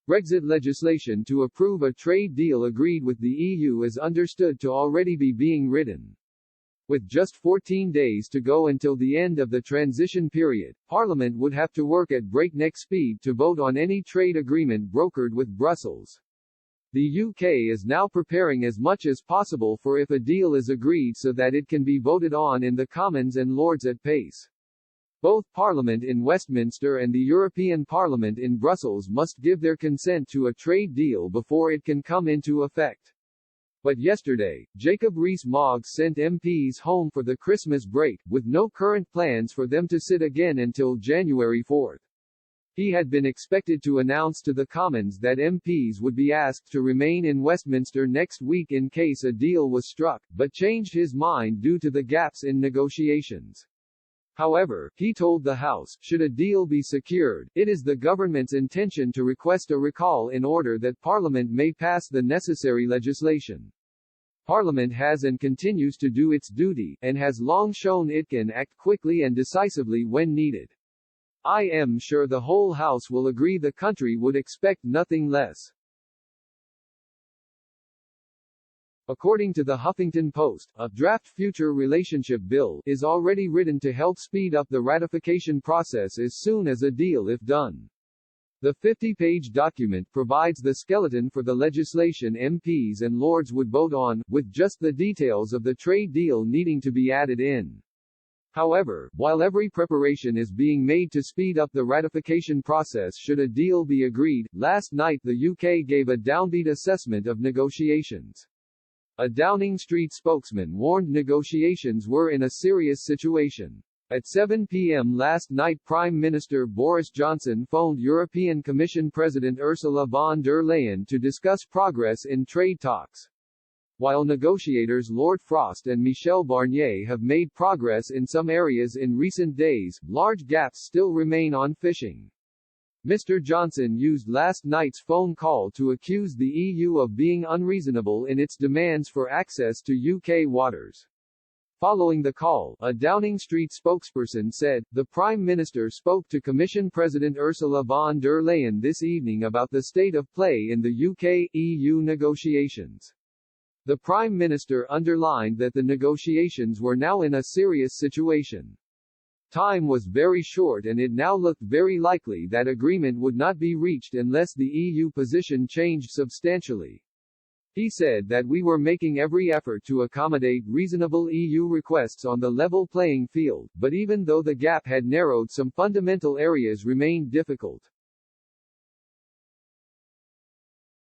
Brexit legislation to approve a trade deal agreed with the EU is understood to already be being written. With just 14 days to go until the end of the transition period, Parliament would have to work at breakneck speed to vote on any trade agreement brokered with Brussels. The UK is now preparing as much as possible for if a deal is agreed so that it can be voted on in the Commons and Lords at pace. Both Parliament in Westminster and the European Parliament in Brussels must give their consent to a trade deal before it can come into effect. But yesterday, Jacob Rees-Mogg sent MPs home for the Christmas break, with no current plans for them to sit again until January 4. He had been expected to announce to the Commons that MPs would be asked to remain in Westminster next week in case a deal was struck, but changed his mind due to the gaps in negotiations. However, he told the House, should a deal be secured, it is the government's intention to request a recall in order that Parliament may pass the necessary legislation. Parliament has and continues to do its duty, and has long shown it can act quickly and decisively when needed. I am sure the whole House will agree the country would expect nothing less. According to the Huffington Post, a draft future relationship bill is already written to help speed up the ratification process as soon as a deal if done. The 50-page document provides the skeleton for the legislation MPs and Lords would vote on, with just the details of the trade deal needing to be added in. However, while every preparation is being made to speed up the ratification process should a deal be agreed, last night the UK gave a downbeat assessment of negotiations. A Downing Street spokesman warned negotiations were in a serious situation. At 7 p.m. last night Prime Minister Boris Johnson phoned European Commission President Ursula von der Leyen to discuss progress in trade talks. While negotiators Lord Frost and Michel Barnier have made progress in some areas in recent days, large gaps still remain on fishing. Mr. Johnson used last night's phone call to accuse the EU of being unreasonable in its demands for access to UK waters. Following the call, a Downing Street spokesperson said, the Prime Minister spoke to Commission President Ursula von der Leyen this evening about the state of play in the UK-EU negotiations. The Prime Minister underlined that the negotiations were now in a serious situation. Time was very short and it now looked very likely that agreement would not be reached unless the EU position changed substantially. He said that we were making every effort to accommodate reasonable EU requests on the level playing field, but even though the gap had narrowed, some fundamental areas remained difficult.